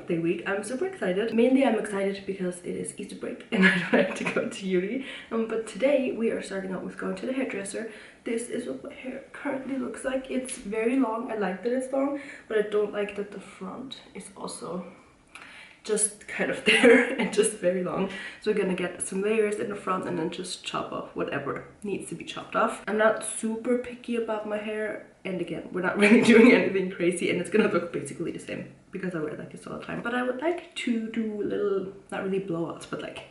birthday week. I'm super excited. Mainly I'm excited because it is Easter break and I don't have to go to uni. But today we are starting out with going to the hairdresser. This is what my hair currently looks like. It's very long. I like that it's long, but I don't like that the front is also just kind of there and just very long. So we're gonna get some layers in the front and then just chop off whatever needs to be chopped off. I'm not super picky about my hair, and again, we're not really doing anything crazy, and it's gonna look basically the same because I wear like this all the time. But I would like to do little, not really blowouts, but like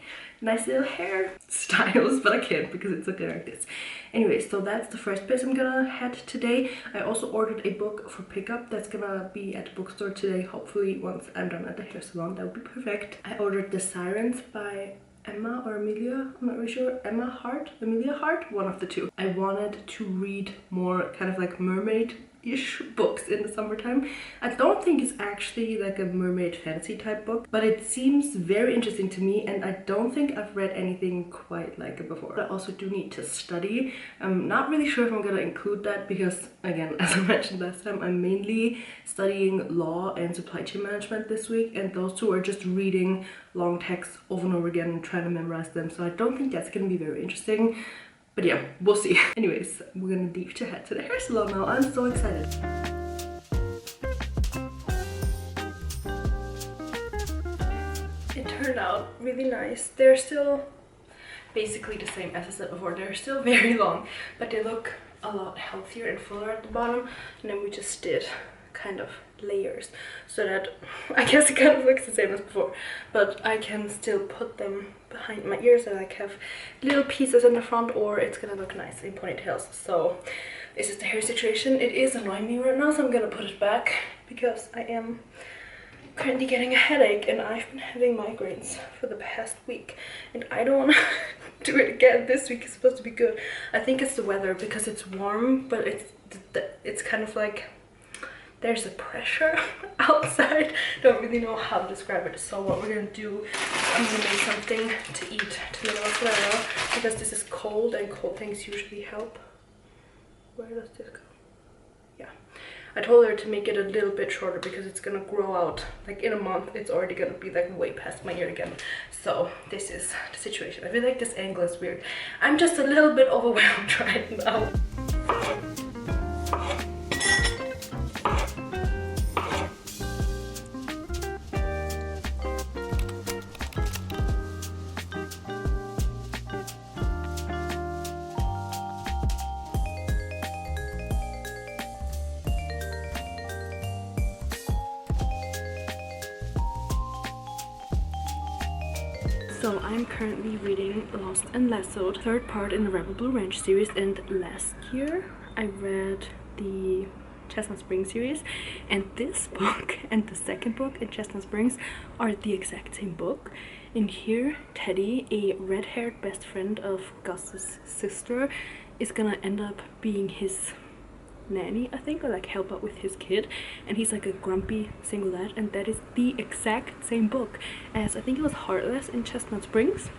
nice little hair styles, but I can't because it's looking like this. Anyway, so that's the first place I'm gonna head today. I also ordered a book for pickup that's gonna be at the bookstore today. Hopefully once I'm done at the hair salon, that would be perfect. I ordered The Sirens by Emma or Amelia, I'm not really sure. Emma Hart, Amelia Hart, one of the two. I wanted to read more kind of like mermaid-ish books in the summertime. I don't think it's actually like a mermaid fantasy type book, but it seems very interesting to me, and I don't think I've read anything quite like it before. But I also do need to study. I'm not really sure if I'm gonna include that because, again, as I mentioned last time, I'm mainly studying law and supply chain management this week, and those two are just reading long texts over and over again and trying to memorize them. So I don't think that's gonna be very interesting. But yeah, we'll see. Anyways, we're gonna leave to head to the hair salon now. I'm so excited. It turned out really nice. They're still basically the same as I said before. They're still very long, but they look a lot healthier and fuller at the bottom. And then we just did kind of layers so that I guess it kind of looks the same as before, but I can still put them behind my ears and like have little pieces in the front, or it's gonna look nice in ponytails. So this is the hair situation. It is annoying me right now, so I'm gonna put it back because I am currently getting a headache and I've been having migraines for the past week and I don't want to do it again. This week is supposed to be good. I think it's the weather because it's warm, but it's kind of like there's a pressure outside. Don't really know how to describe it. So what we're gonna do, I'm gonna make something to eat to make us well because this is cold and cold things usually help. Where does this go? Yeah, I told her to make it a little bit shorter because it's gonna grow out. Like in a month, it's already gonna be like way past my ear again. So this is the situation. I feel like this angle is weird. I'm just a little bit overwhelmed right now. So I'm currently reading Lost and Lassoed, third part in the Rebel Blue Ranch series, and last year I read the Chestnut Springs series, and this book and the second book in Chestnut Springs are the exact same book. And here Teddy, a red-haired best friend of Gus's sister, is gonna end up being his nanny, I think, or like help out with his kid, and he's like a grumpy single dad, and that is the exact same book as I think it was Heartless in Chestnut Springs.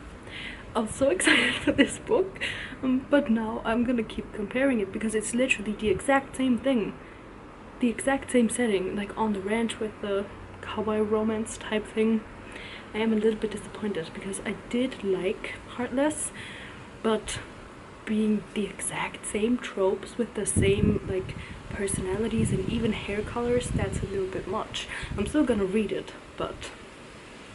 I'm so excited for this book, but now I'm gonna keep comparing it because it's literally the exact same thing, the exact same setting, like on the ranch with the cowboy romance type thing. I am a little bit disappointed because I did like Heartless, but being the exact same tropes with the same like personalities and even hair colors, that's a little bit much. I'm still gonna read it, but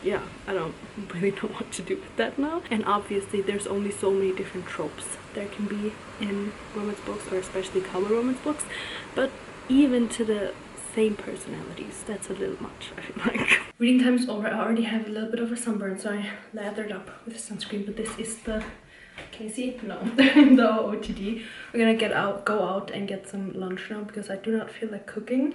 yeah, I don't really know what to do with that now. And obviously there's only so many different tropes there can be in romance books, or especially cowboy romance books, but even to the same personalities, that's a little much, I feel like. Reading time's over. I already have a little bit of a sunburn, so I lathered up with sunscreen, but this is the, can you see? No. The OTD. We're gonna go out and get some lunch now because I do not feel like cooking,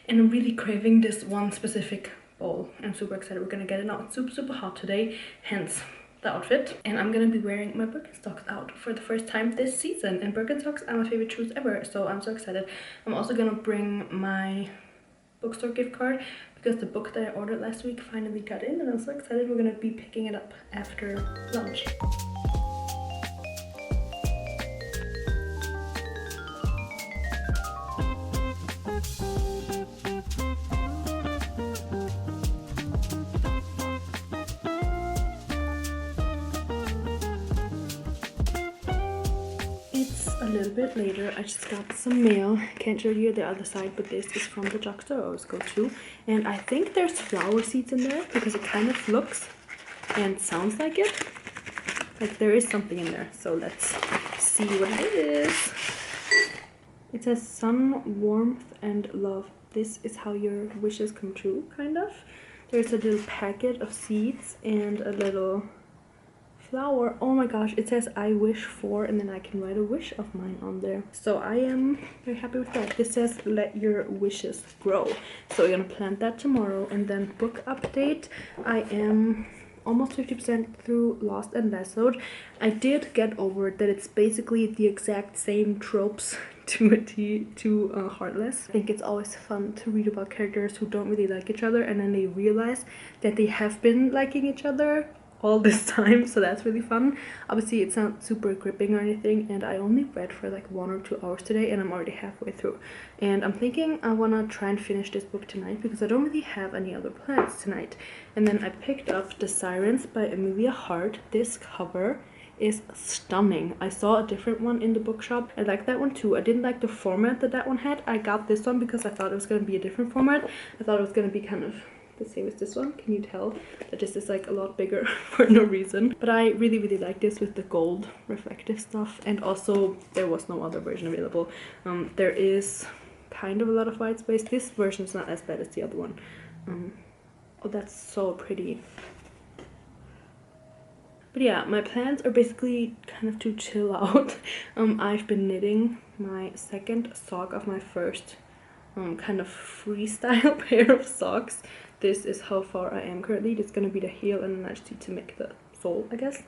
and I'm really craving this one specific bowl. I'm super excited. We're gonna get it now. It's super hot today, hence the outfit. And I'm gonna be wearing my Birkenstocks out for the first time this season, and Birkenstocks are my favorite shoes ever, so I'm so excited. I'm also gonna bring my bookstore gift card because the book that I ordered last week finally got in, and I'm so excited. We're gonna be picking it up after lunch. little bit later. I just got some mail. Can't show you the other side, but this is from the drugstore I always go to. And I think there's flower seeds in there because it kind of looks and sounds like it. Like there is something in there. So let's see what it is. It says sun, warmth, and love. This is how your wishes come true, kind of. There's a little packet of seeds and a little flower. Oh my gosh, it says I wish for, and then I can write a wish of mine on there. So I am very happy with that. This says let your wishes grow. So we're gonna plant that tomorrow. And then book update. I am almost 50% through Lost and Lassoed. I did get over it that it's basically the exact same tropes to a T to Heartless. I think it's always fun to read about characters who don't really like each other and then they realize that they have been liking each other all this time, so that's really fun. Obviously it's not super gripping or anything, and I only read for like 1 or 2 hours today and I'm already halfway through. And I'm thinking I want to try and finish this book tonight because I don't really have any other plans tonight. And then I picked up The Sirens by Amelia Hart. This cover is stunning. I saw a different one in the bookshop. I like that one too. I didn't like the format that one had. I got this one because I thought it was going to be a different format. I thought it was going to be kind of the same as this one. Can you tell that this is like a lot bigger for no reason? But I really like this with the gold reflective stuff, and also there was no other version available. There is kind of a lot of white space. This version is not as bad as the other one. Oh, that's so pretty. But yeah, my plans are basically kind of to chill out. I've been knitting my second sock of my first kind of freestyle pair of socks. This is how far I am currently. It's gonna be the heel, and then I just need to make the sole, I guess.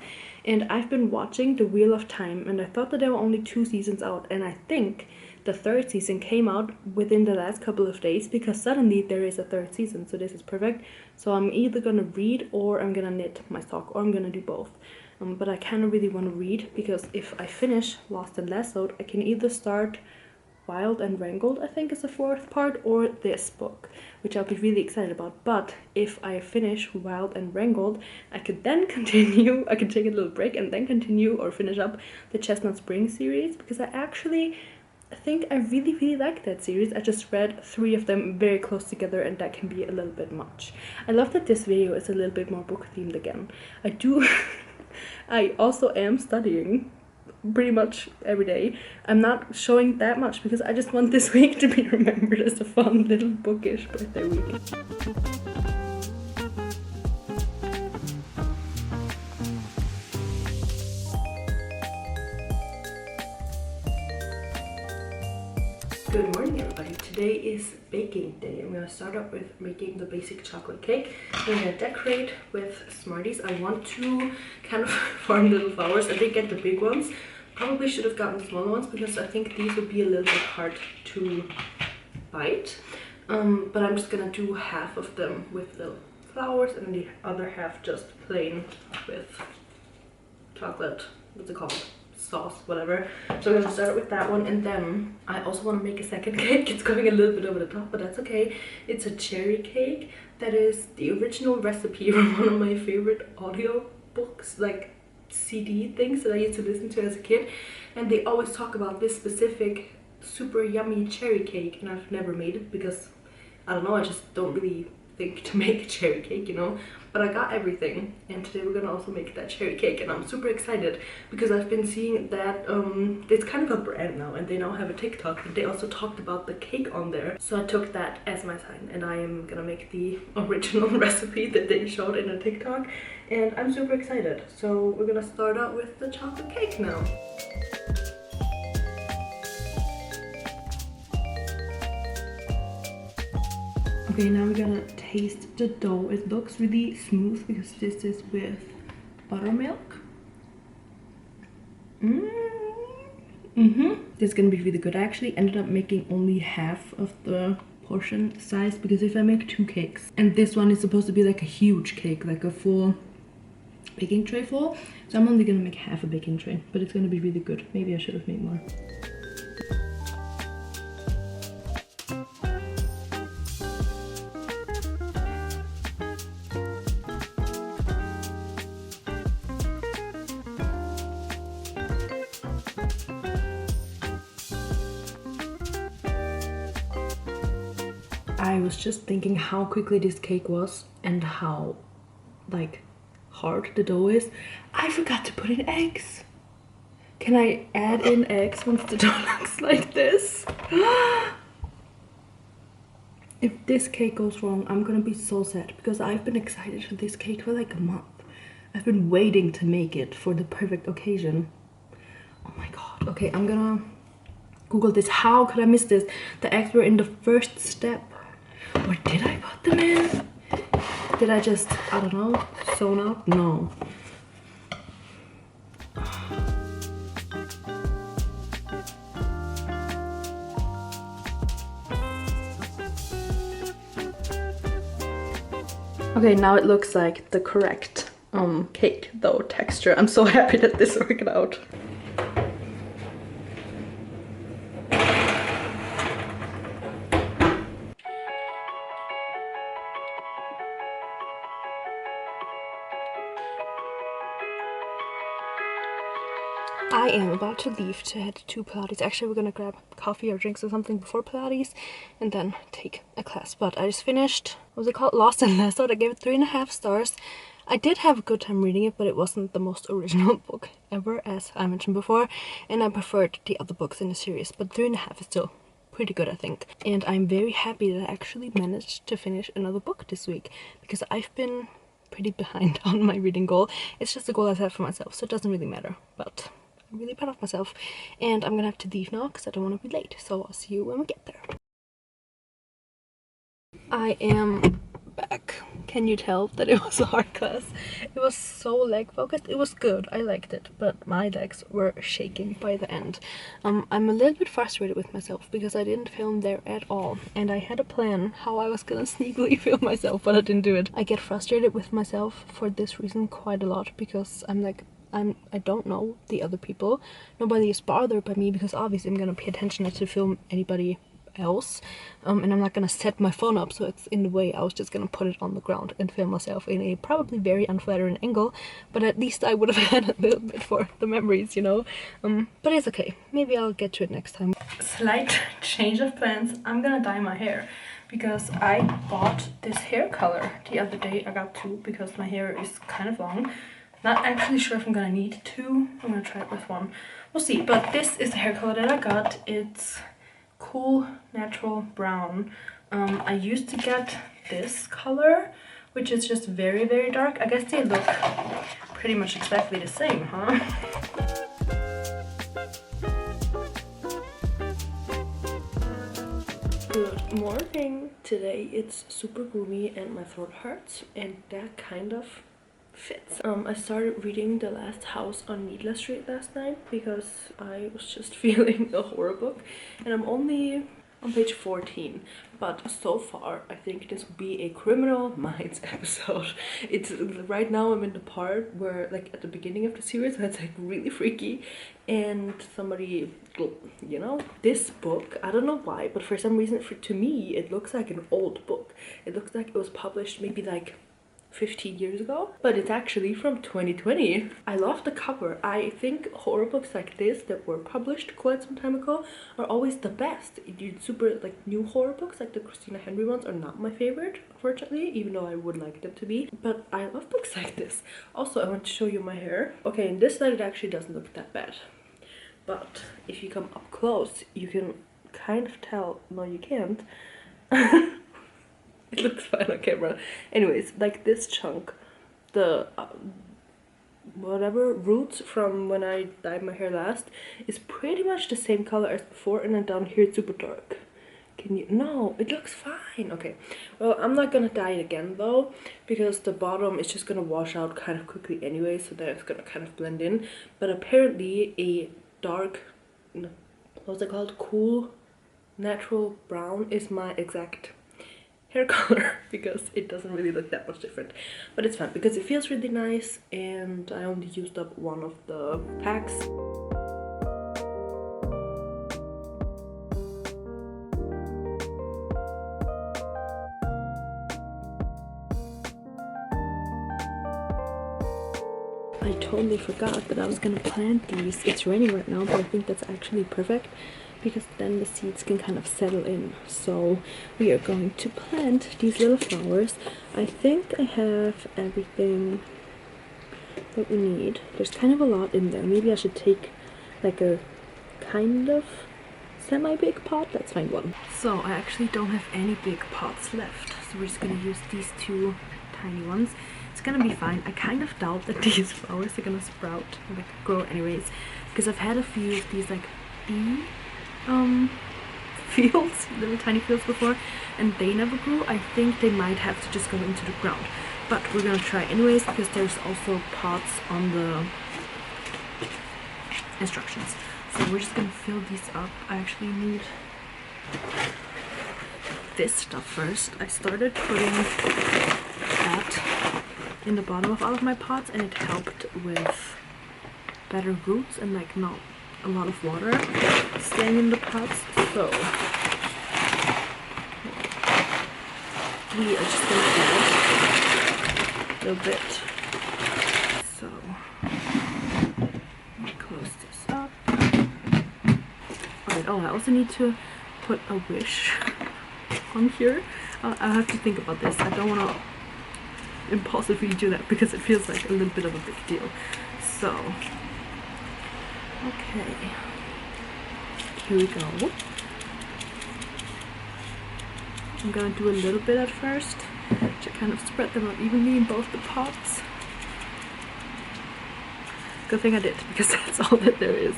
And I've been watching The Wheel of Time, and I thought that there were only 2 seasons out, and I think the 3rd season came out within the last couple of days because suddenly there is a 3rd season, so this is perfect. So I'm either gonna read or I'm gonna knit my sock, or I'm gonna do both. But I kind of really want to read because if I finish Lost and Lassoed, I can either start Wild and Wrangled, I think is the 4th part, or this book, which I'll be really excited about. But if I finish Wild and Wrangled, I could then continue, I could take a little break and then continue or finish up the Chestnut Spring series, because I think I really like that series. I just read 3 of them very close together, and that can be a little bit much. I love that this video is a little bit more book themed again. I also am studying pretty much every day. I'm not showing that much because I just want this week to be remembered as a fun little bookish birthday week. Good morning everybody. Today is baking day. I'm gonna start up with making the basic chocolate cake. I'm gonna decorate with Smarties. I want to kind of form little flowers. I did get the big ones. Probably should have gotten the smaller ones because I think these would be a little bit hard to bite. But I'm just gonna do half of them with the flowers and the other half just plain with chocolate, what's it called? Sauce, whatever. So I'm gonna start with that one, and then I also want to make a second cake. It's going a little bit over the top, but that's okay. It's a cherry cake that is the original recipe from one of my favorite audio books, like CD things that I used to listen to as a kid, and they always talk about this specific super yummy cherry cake, and I've never made it because I don't know, I just don't really think to make a cherry cake, you know. But I got everything, and today we're gonna also make that cherry cake, and I'm super excited because I've been seeing that it's kind of a brand now, and they now have a TikTok, and they also talked about the cake on there. So I took that as my sign, and I am gonna make the original recipe that they showed in a TikTok, and I'm super excited. So we're gonna start out with the chocolate cake now. Okay, now we're gonna taste the dough. It looks really smooth because this is with buttermilk. This is gonna be really good. I actually ended up making only half of the portion size because if I make 2 cakes, and this one is supposed to be like a huge cake, like a full baking tray full, so I'm only gonna make half a baking tray, but it's gonna be really good. Maybe I should have made more. I was just thinking how quickly this cake was and how like hard the dough is. I forgot to put in eggs. Can I add in eggs once the dough looks like this? If this cake goes wrong, I'm gonna be so sad because I've been excited for this cake for like a month. I've been waiting to make it for the perfect occasion. Oh my god. Okay, I'm gonna Google this. How could I miss this? The eggs were in the first step. Or did I put them in? Did I just, I don't know, sewn up? No. Okay, now it looks like the correct cake though texture. I'm so happy that this worked out. I am about to leave to head to Pilates. Actually, we're gonna grab coffee or drinks or something before Pilates and then take a class. But I just finished, what was it called? Lost and Lestoed. I gave it 3.5 stars. I did have a good time reading it, but it wasn't the most original book ever, as I mentioned before. And I preferred the other books in the series, but 3.5 is still pretty good, I think. And I'm very happy that I actually managed to finish another book this week because I've been pretty behind on my reading goal. It's just a goal I set for myself, so it doesn't really matter. But I'm really proud of myself, and I'm gonna have to leave now because I don't want to be late, so I'll see you when we get there. I am back. Can you tell that it was a hard class? It was so leg focused. It was good, I liked it, but my legs were shaking by the end. I'm a little bit frustrated with myself because I didn't film there at all, and I had a plan how I was gonna sneakily film myself, but I didn't do it. I get frustrated with myself for this reason quite a lot because I'm like, I don't know the other people. Nobody is bothered by me because obviously I'm gonna pay attention not to film anybody else, and I'm not gonna set my phone up so it's in the way. I was just gonna put it on the ground and film myself in a probably very unflattering angle, but at least I would have had a little bit for the memories, you know. But it's okay, maybe I'll get to it next time. Slight change of plans. I'm gonna dye my hair because I bought this hair color the other day. I got two because my hair is kind of long. Not actually sure if I'm gonna need two. I'm gonna try it with one. We'll see. But this is the hair color that I got. It's cool natural brown. I used to get this color, which is just very, very dark. I guess they look pretty much exactly the same, huh? Good morning. Today it's super gloomy and my throat hurts, and that kind of fits. I started reading The Last House on Needless Street last night because I was just feeling a horror book, and I'm only on page 14, but so far I think this will be a Criminal Minds episode. It's right now I'm in the part where, like, at the beginning of the series where it's like really freaky and somebody, you know, this book, I don't know why, but for some reason to me it looks like an old book. It looks like it was published maybe like 15 years ago, but it's actually from 2020. I love the cover. I think horror books like this that were published quite some time ago are always the best. Super like new horror books like the Christina Henry ones are not my favorite, unfortunately, even though I would like them to be, but I love books like this. Also, I want to show you my hair. Okay, in this side it actually doesn't look that bad, but if you come up close you can kind of tell. No, you can't. It looks fine on camera. Anyways, like this chunk, the whatever roots from when I dyed my hair last is pretty much the same color as before, and then down here it's super dark. Can you? No, it looks fine. Okay, well, I'm not gonna dye it again though, because the bottom is just gonna wash out kind of quickly anyway, so that it's gonna kind of blend in. But apparently a dark, what's it called, cool natural brown is my exact hair color, because it doesn't really look that much different, but it's fun because it feels really nice, and I only used up one of the packs. I totally forgot that I was gonna plant these. It's raining right now, but I think that's actually perfect because then the seeds can kind of settle in. So we are going to plant these little flowers. I think I have everything that we need. There's kind of a lot in there. Maybe I should take like a kind of semi-big pot. Let's find one. So I actually don't have any big pots left, so we're just gonna use these two tiny ones. It's gonna be fine. I kind of doubt that these flowers are gonna sprout or like grow anyways, because I've had a few of these like bee fields, little tiny fields before, and they never grew. I think they might have to just go into the ground, but we're gonna try anyways because there's also pots on the instructions. So we're just gonna fill these up. I actually need this stuff first. I started putting that in the bottom of all of my pots, and it helped with better roots and like not a lot of water staying in the pots. So we are just gonna add a little bit. So close this up. Alright, oh, I also need to put a wish on here. I'll have to think about this. I don't want to impulsively do that because it feels like a little bit of a big deal. So, okay, here we go. I'm gonna do a little bit at first to kind of spread them out evenly in both the pots. Good thing I did, because that's all that there is.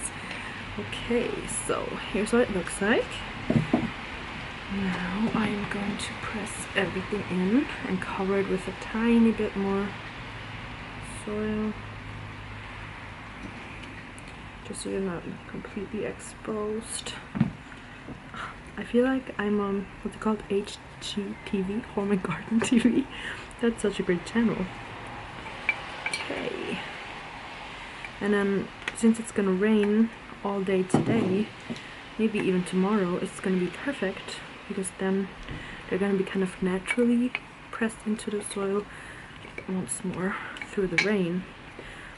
Okay, so here's what it looks like. Now I'm going to press everything in and cover it with a tiny bit more soil, just so you're not completely exposed. I feel like I'm on what's it called, HGTV, Home and Garden TV. That's such a great channel. Okay, and then since it's gonna rain all day today, maybe even tomorrow, it's gonna be perfect, because then they're gonna be kind of naturally pressed into the soil once more through the rain.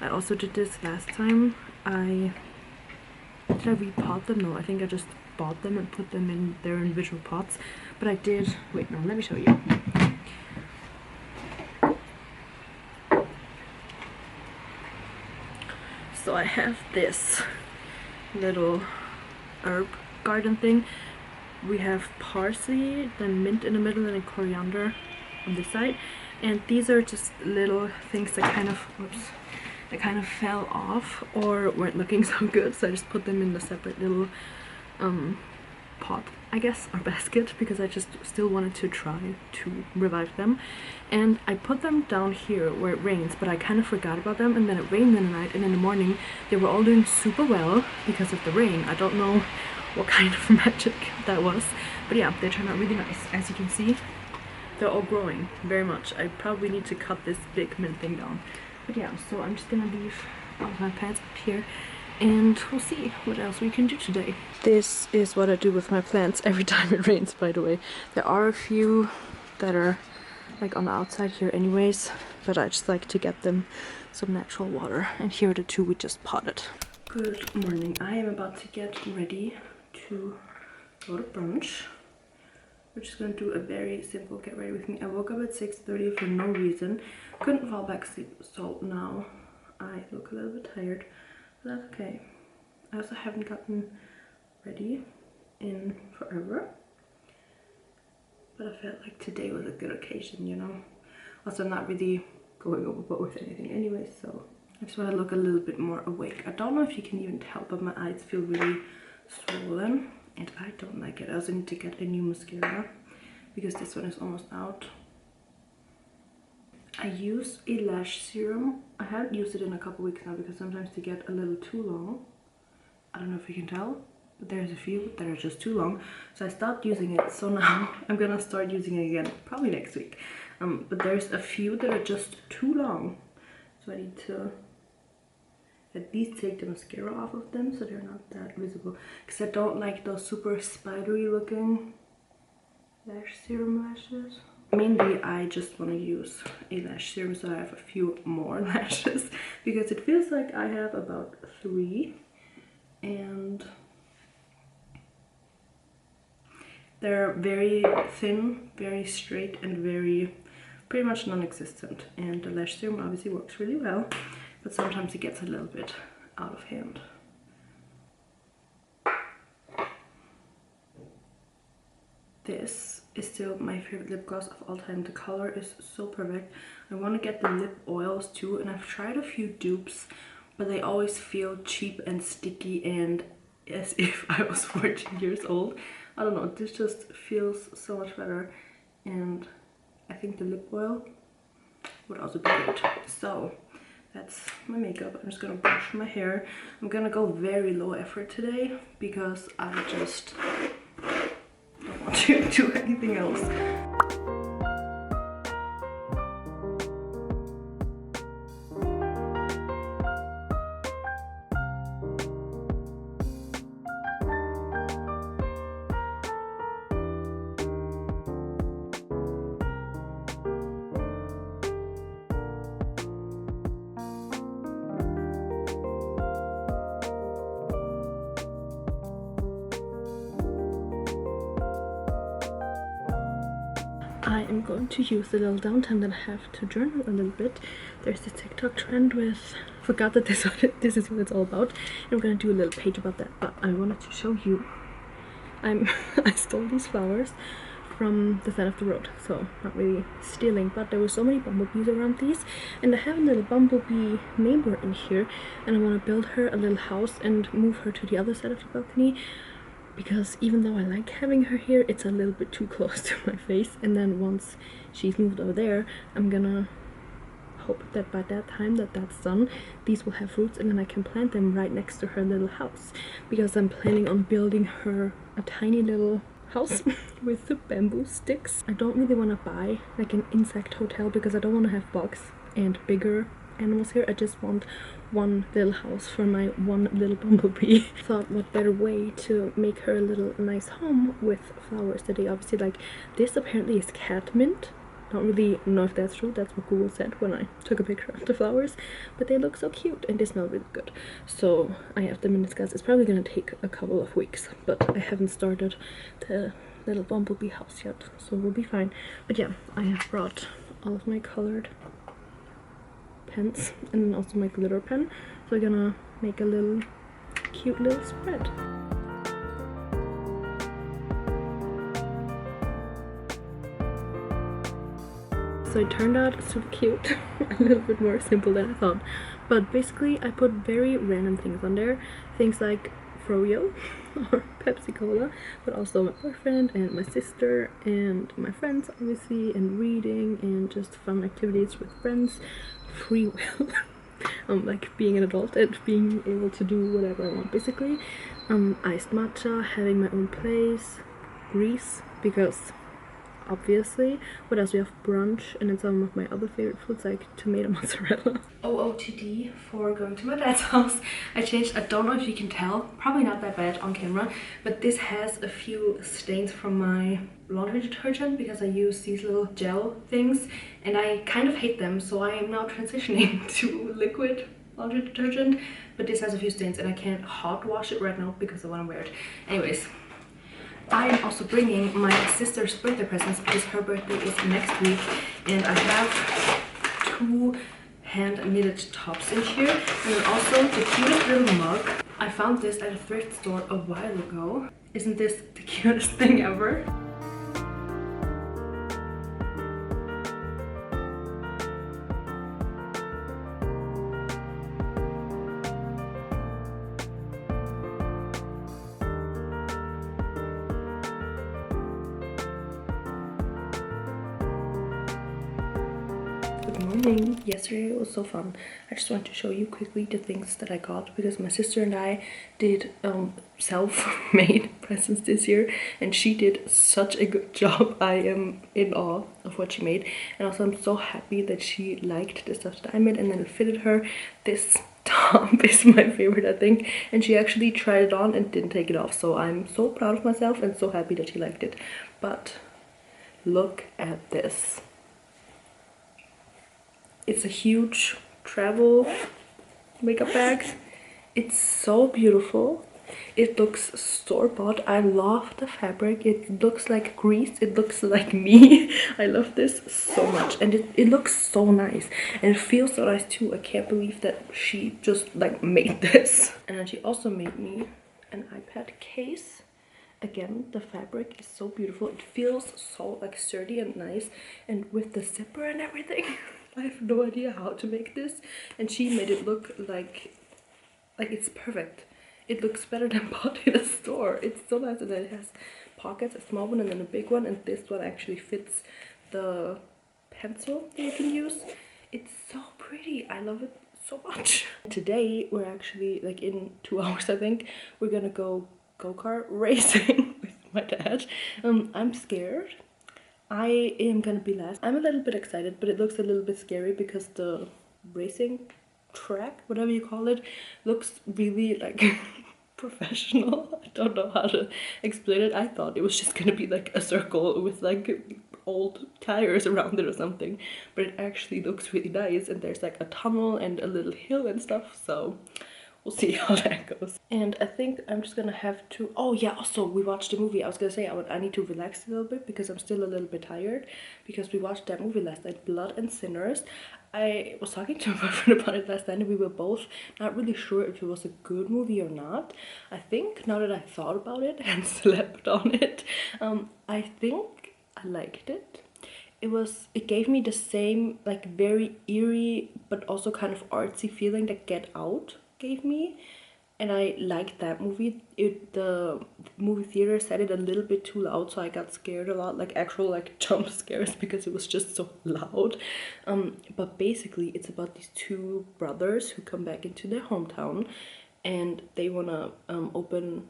I also did this last time. Did I repot them? No, I think I just bought them and put them in their individual pots. But I did, wait, no, let me show you. So I have this little herb garden thing. We have parsley, then mint in the middle, and then coriander on this side. And these are just little things that kind of, whoops, that kind of fell off or weren't looking so good. So I just put them in the separate little pot, I guess, or basket, because I just still wanted to try to revive them. And I put them down here where it rains, but I kind of forgot about them, and then it rained in the night, and in the morning they were all doing super well because of the rain. I don't know what kind of magic that was, but yeah, they turned out really nice. As you can see, they're all growing very much. I probably need to cut this big mint thing down, but yeah, so I'm just gonna leave all of my plants up here, and we'll see what else we can do today. This is what I do with my plants every time it rains, by the way. There are a few that are like on the outside here anyways, but I just like to get them some natural water, and here are the two we just potted. Good morning. I am about to get ready to go to brunch. We're just gonna do a very simple get ready with me. I woke up at 6:30 for no reason, couldn't fall back asleep, so now I look a little bit tired, but that's okay. I also haven't gotten ready in forever, but I felt like today was a good occasion, you know. Also, I'm not really going overboard with anything anyway, so I just want to look a little bit more awake. I don't know if you can even tell, but my eyes feel really swollen, and I don't like it. I also need to get a new mascara because this one is almost out. I use a lash serum. I haven't used it in a couple weeks now because sometimes they get a little too long. I don't know if you can tell, but there's a few that are just too long. So I stopped using it, so now I'm gonna start using it again, probably next week. But there's a few that are just too long, so I need to at least take the mascara off of them so they're not that visible, because I don't like those super spidery looking lash serum lashes. Mainly I just want to use a lash serum so I have a few more lashes, because it feels like I have about 3, and They're very thin, very straight, and very pretty much non-existent. And the lash serum obviously works really well, but sometimes it gets a little bit out of hand. This is still my favorite lip gloss of all time. The color is so perfect. I want to get the lip oils too, and I've tried a few dupes, but they always feel cheap and sticky and as if I was 14 years old. I don't know, this just feels so much better, and I think the lip oil would also be good. So that's my makeup. I'm just gonna brush my hair. I'm gonna go very low effort today because I just don't want to do anything else. I am going to use the little downtime that I have to journal a little bit. There's this TikTok trend with, forgot that this is what it's all about. And I'm gonna do a little page about that, but I wanted to show you. I stole these flowers from the side of the road, so not really stealing, but there were so many bumblebees around these, and I have a little bumblebee neighbor in here, and I want to build her a little house and move her to the other side of the balcony. Because even though I like having her here, it's a little bit too close to my face. And then once she's moved over there, I'm gonna hope that by that time that that's done, these will have roots, and then I can plant them right next to her little house. Because I'm planning on building her a tiny little house with the bamboo sticks. I don't really want to buy like an insect hotel because I don't want to have bugs and bigger animals here. I just want one little house for my one little bumblebee. Thought what better way to make her a little nice home with flowers that they obviously like. This apparently is catmint. Don't really know if that's true. That's what Google said when I took a picture of the flowers, but they look so cute and they smell really good. So I have them in disguise. It's probably gonna take a couple of weeks, but I haven't started the little bumblebee house yet, so we'll be fine. But yeah, I have brought all of my colored pens and then also my glitter pen, so we're gonna make a little cute little spread. So it turned out super cute. A little bit more simple than I thought, but basically I put very random things on there, things like froyo or Pepsi Cola, but also my boyfriend and my sister and my friends obviously, and reading and just fun activities with friends, free will. Like being an adult and being able to do whatever I want basically. Iced matcha, having my own place, Greece because obviously. What else? We have brunch, and then some of my other favorite foods like tomato mozzarella. OOTD for going to my dad's house. I changed, I don't know if you can tell, probably not that bad on camera, but this has a few stains from my laundry detergent because I use these little gel things and I kind of hate them, so I am now transitioning to liquid laundry detergent, but this has a few stains and I can't hot wash it right now because I want to wear it. Anyways, I am also bringing my sister's birthday presents because her birthday is next week, and I have 2 hand knitted tops in here, and then also the cutest little mug. I found this at a thrift store a while ago. Isn't this the cutest thing ever? Good morning. Yesterday was so fun. I just wanted to show you quickly the things that I got because my sister and I did self-made presents this year, and she did such a good job. I am in awe of what she made, and also I'm so happy that she liked the stuff that I made and then it fitted her. This top is my favorite, I think, and she actually tried it on and didn't take it off, so I'm so proud of myself and so happy that she liked it. But look at this. It's a huge travel makeup bag. It's so beautiful. It looks store-bought. I love the fabric. It looks like grease. It looks like me. I love this so much. And it looks so nice. And it feels so nice too. I can't believe that she just like made this. And then she also made me an iPad case. Again, the fabric is so beautiful. It feels so like sturdy and nice. And with the zipper and everything, I have no idea how to make this. And she made it look like it's perfect. It looks better than bought in a store. It's so nice, and then it has pockets, a small one and then a big one, and this one actually fits the pencil that you can use. It's so pretty. I love it so much. Today we're actually, like in 2 hours I think, we're gonna go go-kart racing with my dad. I'm scared. I am gonna be last. I'm a little bit excited, but it looks a little bit scary because the racing track, whatever you call it, looks really like professional. I don't know how to explain it. I thought it was just gonna be like a circle with like old tires around it or something, but it actually looks really nice, and there's like a tunnel and a little hill and stuff, so we'll see how that goes. And I think I'm just gonna have to, oh yeah, also we watched a movie. I was gonna say I need to relax a little bit because I'm still a little bit tired, because we watched that movie last night, Blood and Sinners. I was talking to my boyfriend about it last night, and we were both not really sure if it was a good movie or not. I think now that I thought about it and slept on it, I think I liked it. It gave me the same like very eerie but also kind of artsy feeling that Get Out gave me, and I liked that movie. The movie theater said it a little bit too loud, so I got scared a lot, like actual like jump scares, because it was just so loud. But basically it's about these two brothers who come back into their hometown, and they want to open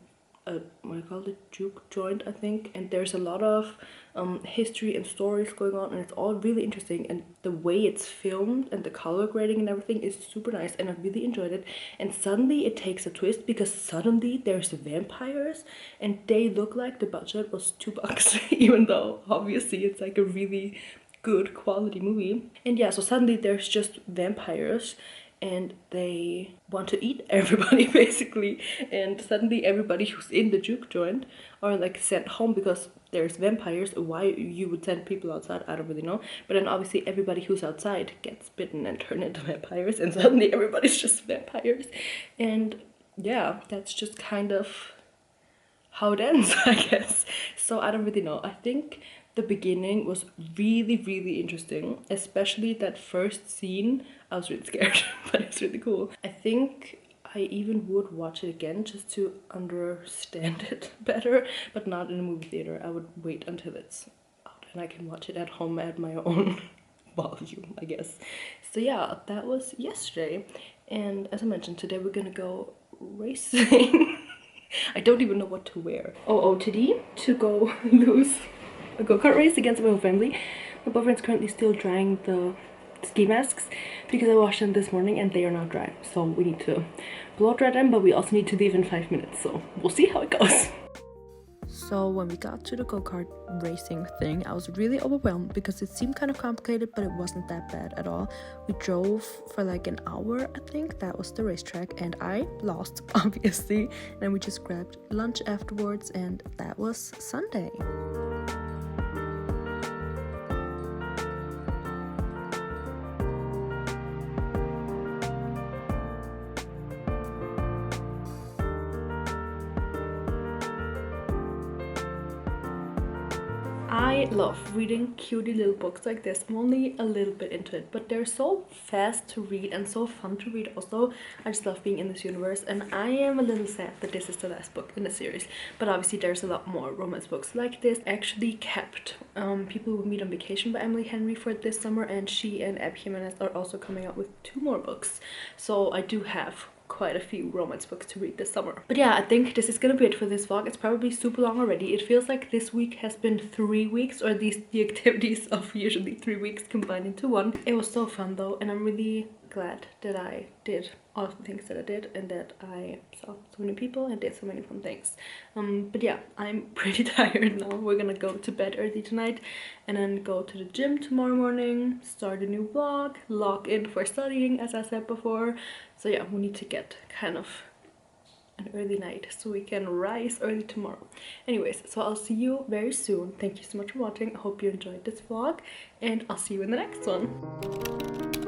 a, what I call it, juke joint, I think. And there's a lot of history and stories going on, and it's all really interesting, and the way it's filmed and the color grading and everything is super nice, and I really enjoyed it. And suddenly it takes a twist, because suddenly there's vampires, and they look like the budget was $2 even though obviously it's like a really good quality movie. And yeah, so suddenly there's just vampires, and they want to eat everybody basically, and suddenly everybody who's in the juke joint are like sent home because there's vampires. Why you would send people outside, I don't really know, but then obviously everybody who's outside gets bitten and turned into vampires, and suddenly everybody's just vampires. And yeah, that's just kind of how it ends, I guess. So I don't really know. I think the beginning was really, really interesting, especially that first scene. I was really scared, but it's really cool. I think I even would watch it again just to understand it better, but not in a movie theater. I would wait until it's out and I can watch it at home at my own volume, I guess. So yeah, that was yesterday. And as I mentioned, today we're gonna go racing. I don't even know what to wear. OOTD to go lose a go-kart race against my whole family. My boyfriend's currently still drying the ski masks because I washed them this morning and they are not dry. So we need to blow dry them, but we also need to leave in 5 minutes. So we'll see how it goes. So when we got to the go-kart racing thing, I was really overwhelmed because it seemed kind of complicated, but it wasn't that bad at all. We drove for like an hour, I think. That was the racetrack, and I lost, obviously. And then we just grabbed lunch afterwards, and that was Sunday. I love reading cutie little books like this. I'm only a little bit into it, but they're so fast to read and so fun to read also. I just love being in this universe, and I am a little sad that this is the last book in the series. But obviously there's a lot more romance books like this. Actually kept People Will Meet on Vacation by Emily Henry for this summer, and she and Abby Jimenez are also coming out with 2 more books. So I do have quite a few romance books to read this summer. But yeah, I think this is gonna be it for this vlog. It's probably super long already. It feels like this week has been 3 weeks, or at least the activities of usually 3 weeks combined into one. It was so fun though, and I'm really glad that I did all of the things that I did, and that I saw so many people and did so many fun things. But yeah, I'm pretty tired now. We're gonna go to bed early tonight and then go to the gym tomorrow morning, start a new vlog, log in for studying as I said before. So yeah, we need to get kind of an early night so we can rise early tomorrow. Anyways, so I'll see you very soon. Thank you so much for watching. I hope you enjoyed this vlog, and I'll see you in the next one.